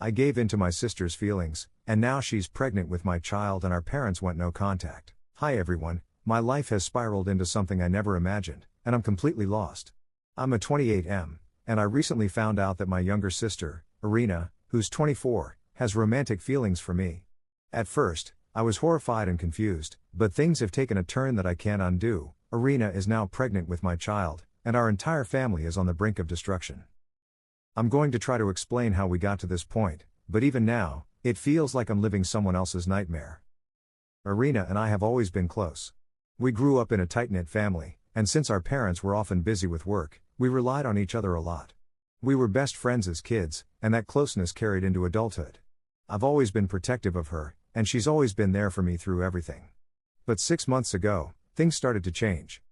I gave in to my sister's feelings, and now she's pregnant with my child and our parents went no contact. Hi everyone, my life has spiraled into something I never imagined, and I'm completely lost. I'm a 28M, and I recently found out that my younger sister, Irina, who's 24, has romantic feelings for me. At first, I was horrified and confused, but things have taken a turn that I can't undo. Irina is now pregnant with my child, and our entire family is on the brink of destruction. I'm going to try to explain how we got to this point, but even now, it feels like I'm living someone else's nightmare. Irina and I have always been close. We grew up in a tight-knit family, and since our parents were often busy with work, we relied on each other a lot. We were best friends as kids, and that closeness carried into adulthood. I've always been protective of her, and she's always been there for me through everything. But 6 months ago, things started to change.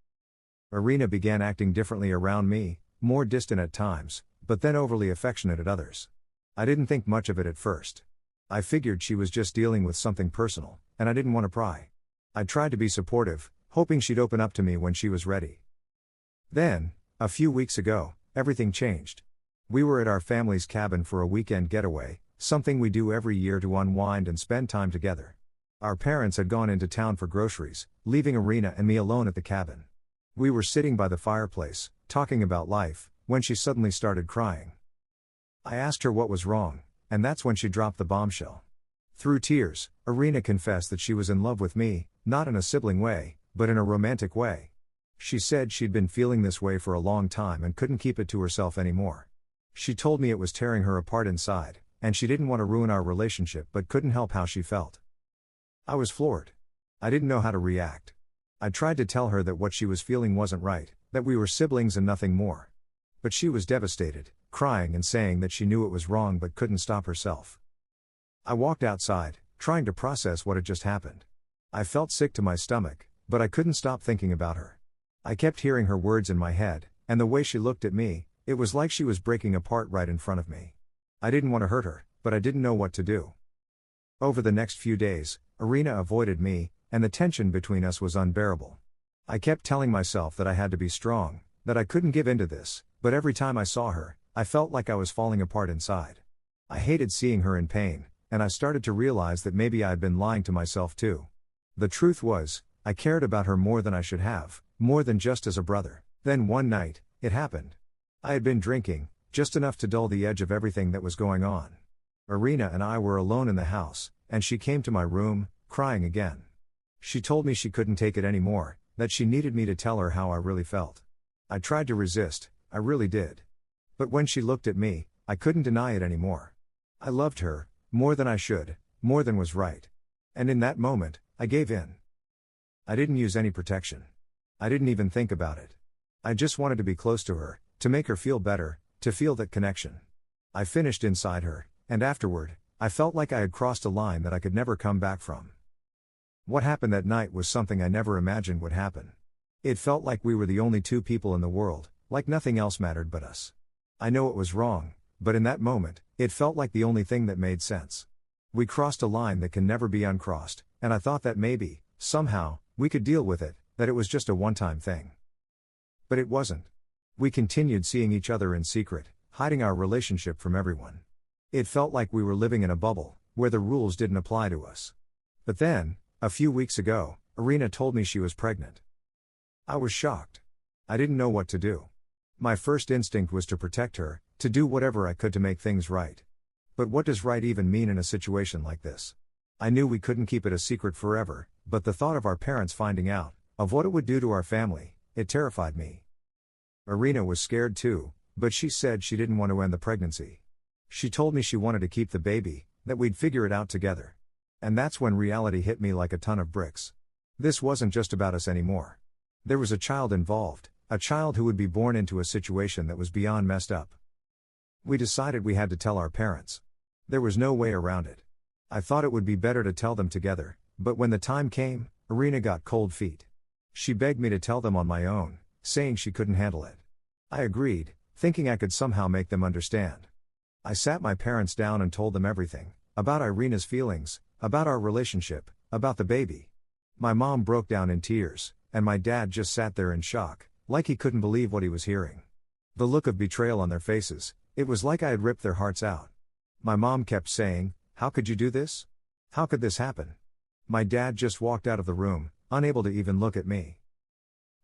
Irina began acting differently around me, more distant at times, but then overly affectionate at others. I didn't think much of it at first. I figured she was just dealing with something personal, and I didn't want to pry. I tried to be supportive, hoping she'd open up to me when she was ready. Then, a few weeks ago, everything changed. We were at our family's cabin for a weekend getaway, something we do every year to unwind and spend time together. Our parents had gone into town for groceries, leaving Irina and me alone at the cabin. We were sitting by the fireplace, talking about life, when she suddenly started crying. I asked her what was wrong, and that's when she dropped the bombshell. Through tears, Irina confessed that she was in love with me, not in a sibling way, but in a romantic way. She said she'd been feeling this way for a long time and couldn't keep it to herself anymore. She told me it was tearing her apart inside, and she didn't want to ruin our relationship but couldn't help how she felt. I was floored. I didn't know how to react. I tried to tell her that what she was feeling wasn't right, that we were siblings and nothing more. But she was devastated, crying and saying that she knew it was wrong but couldn't stop herself. I walked outside, trying to process what had just happened. I felt sick to my stomach, but I couldn't stop thinking about her. I kept hearing her words in my head, and the way she looked at me, it was like she was breaking apart right in front of me. I didn't want to hurt her, but I didn't know what to do. Over the next few days, Irina avoided me, and the tension between us was unbearable. I kept telling myself that I had to be strong, that I couldn't give in to this, but every time I saw her, I felt like I was falling apart inside. I hated seeing her in pain, and I started to realize that maybe I had been lying to myself too. The truth was, I cared about her more than I should have, more than just as a brother. Then one night, it happened. I had been drinking, just enough to dull the edge of everything that was going on. Irina and I were alone in the house, and she came to my room, crying again. She told me she couldn't take it anymore, that she needed me to tell her how I really felt. I tried to resist, I really did. But when she looked at me, I couldn't deny it anymore. I loved her, more than I should, more than was right. And in that moment, I gave in. I didn't use any protection. I didn't even think about it. I just wanted to be close to her, to make her feel better, to feel that connection. I finished inside her, and afterward, I felt like I had crossed a line that I could never come back from. What happened that night was something I never imagined would happen. It felt like we were the only two people in the world, like nothing else mattered but us. I know it was wrong, but in that moment, it felt like the only thing that made sense. We crossed a line that can never be uncrossed, and I thought that maybe, somehow, we could deal with it, that it was just a one-time thing. But it wasn't. We continued seeing each other in secret, hiding our relationship from everyone. It felt like we were living in a bubble, where the rules didn't apply to us. But then, a few weeks ago, Irina told me she was pregnant. I was shocked. I didn't know what to do. My first instinct was to protect her, to do whatever I could to make things right. But what does right even mean in a situation like this? I knew we couldn't keep it a secret forever, but the thought of our parents finding out, of what it would do to our family, it terrified me. Irina was scared too, but she said she didn't want to end the pregnancy. She told me she wanted to keep the baby, that we'd figure it out together. And that's when reality hit me like a ton of bricks. This wasn't just about us anymore. There was a child involved, a child who would be born into a situation that was beyond messed up. We decided we had to tell our parents. There was no way around it. I thought it would be better to tell them together, but when the time came, Irina got cold feet. She begged me to tell them on my own, saying she couldn't handle it. I agreed, thinking I could somehow make them understand. I sat my parents down and told them everything, about Irina's feelings, about our relationship, about the baby. My mom broke down in tears, and my dad just sat there in shock, like he couldn't believe what he was hearing. The look of betrayal on their faces, it was like I had ripped their hearts out. My mom kept saying, "How could you do this? How could this happen?" My dad just walked out of the room, unable to even look at me.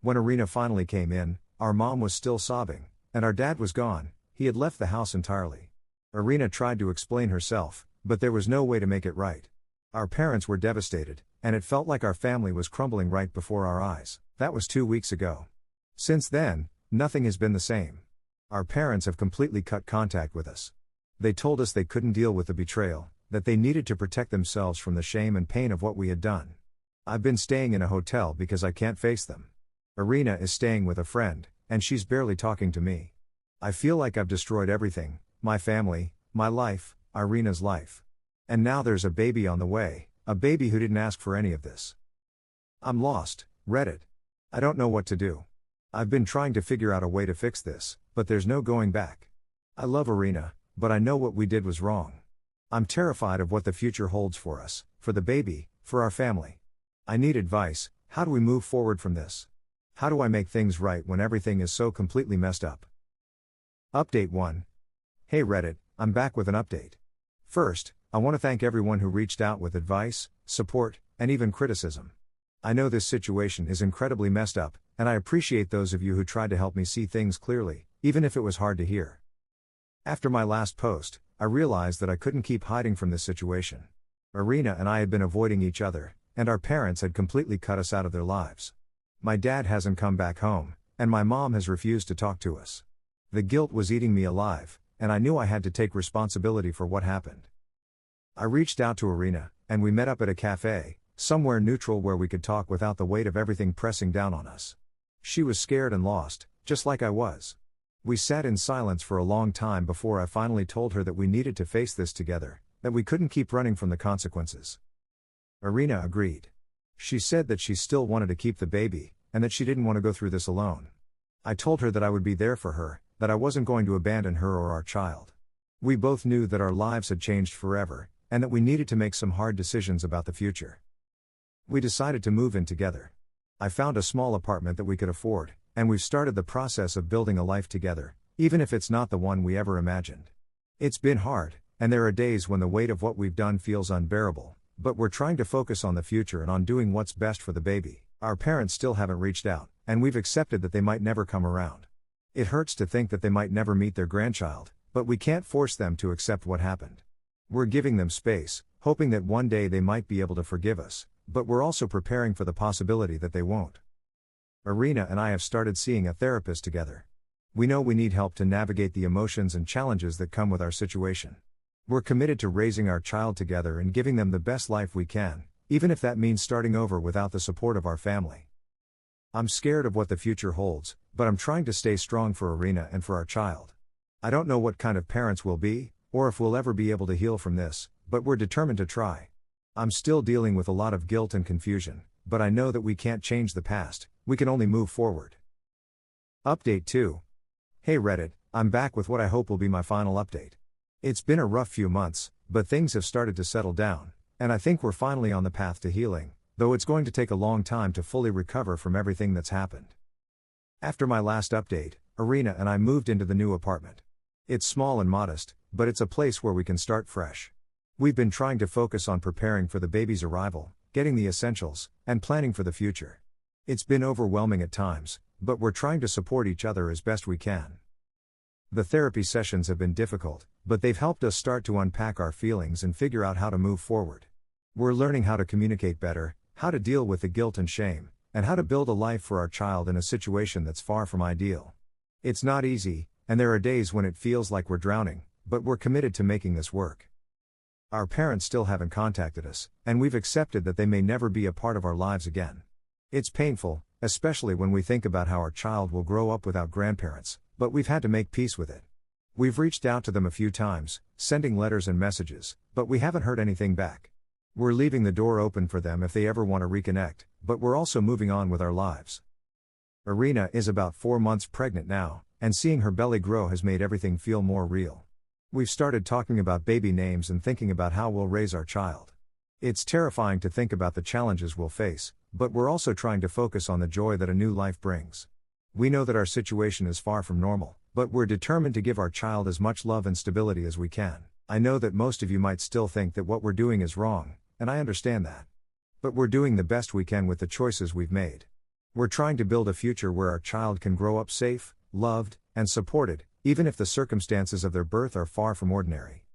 When Irina finally came in, our mom was still sobbing, and our dad was gone. He had left the house entirely. Irina tried to explain herself, but there was no way to make it right. Our parents were devastated, and it felt like our family was crumbling right before our eyes. That was 2 weeks ago. Since then, nothing has been the same. Our parents have completely cut contact with us. They told us they couldn't deal with the betrayal, that they needed to protect themselves from the shame and pain of what we had done. I've been staying in a hotel because I can't face them. Irina is staying with a friend, and she's barely talking to me. I feel like I've destroyed everything, my family, my life, Irina's life. And now there's a baby on the way, a baby who didn't ask for any of this. I'm lost, Reddit. I don't know what to do. I've been trying to figure out a way to fix this, but there's no going back. I love Irina, but I know what we did was wrong. I'm terrified of what the future holds for us, for the baby, for our family. I need advice. How do we move forward from this? How do I make things right when everything is so completely messed up? Update 1. Hey Reddit, I'm back with an update. First, I want to thank everyone who reached out with advice, support, and even criticism. I know this situation is incredibly messed up, and I appreciate those of you who tried to help me see things clearly, even if it was hard to hear. After my last post, I realized that I couldn't keep hiding from this situation. Irina and I had been avoiding each other, and our parents had completely cut us out of their lives. My dad hasn't come back home, and my mom has refused to talk to us. The guilt was eating me alive, and I knew I had to take responsibility for what happened. I reached out to Irina, and we met up at a cafe, somewhere neutral where we could talk without the weight of everything pressing down on us. She was scared and lost, just like I was. We sat in silence for a long time before I finally told her that we needed to face this together, that we couldn't keep running from the consequences. Irina agreed. She said that she still wanted to keep the baby, and that she didn't want to go through this alone. I told her that I would be there for her, that I wasn't going to abandon her or our child. We both knew that our lives had changed forever, and that we needed to make some hard decisions about the future. We decided to move in together. I found a small apartment that we could afford, and we've started the process of building a life together, even if it's not the one we ever imagined. It's been hard, and there are days when the weight of what we've done feels unbearable, but we're trying to focus on the future and on doing what's best for the baby. Our parents still haven't reached out, and we've accepted that they might never come around. It hurts to think that they might never meet their grandchild, but we can't force them to accept what happened. We're giving them space, hoping that one day they might be able to forgive us, but we're also preparing for the possibility that they won't. Irina and I have started seeing a therapist together. We know we need help to navigate the emotions and challenges that come with our situation. We're committed to raising our child together and giving them the best life we can, even if that means starting over without the support of our family. I'm scared of what the future holds, but I'm trying to stay strong for Irina and for our child. I don't know what kind of parents we'll be, or if we'll ever be able to heal from this, but we're determined to try. I'm still dealing with a lot of guilt and confusion, but I know that we can't change the past, we can only move forward. Update 2. Hey Reddit, I'm back with what I hope will be my final update. It's been a rough few months, but things have started to settle down, and I think we're finally on the path to healing, though it's going to take a long time to fully recover from everything that's happened. After my last update, Irina and I moved into the new apartment. It's small and modest, but it's a place where we can start fresh. We've been trying to focus on preparing for the baby's arrival, getting the essentials, and planning for the future. It's been overwhelming at times, but we're trying to support each other as best we can. The therapy sessions have been difficult, but they've helped us start to unpack our feelings and figure out how to move forward. We're learning how to communicate better, how to deal with the guilt and shame, and how to build a life for our child in a situation that's far from ideal. It's not easy, and there are days when it feels like we're drowning, but we're committed to making this work. Our parents still haven't contacted us, and we've accepted that they may never be a part of our lives again. It's painful, especially when we think about how our child will grow up without grandparents, but we've had to make peace with it. We've reached out to them a few times, sending letters and messages, but we haven't heard anything back. We're leaving the door open for them if they ever want to reconnect, but we're also moving on with our lives. Irina is about 4 months pregnant now, and seeing her belly grow has made everything feel more real. We've started talking about baby names and thinking about how we'll raise our child. It's terrifying to think about the challenges we'll face, but we're also trying to focus on the joy that a new life brings. We know that our situation is far from normal, but we're determined to give our child as much love and stability as we can. I know that most of you might still think that what we're doing is wrong, and I understand that. But we're doing the best we can with the choices we've made. We're trying to build a future where our child can grow up safe, loved, and supported, even if the circumstances of their birth are far from ordinary.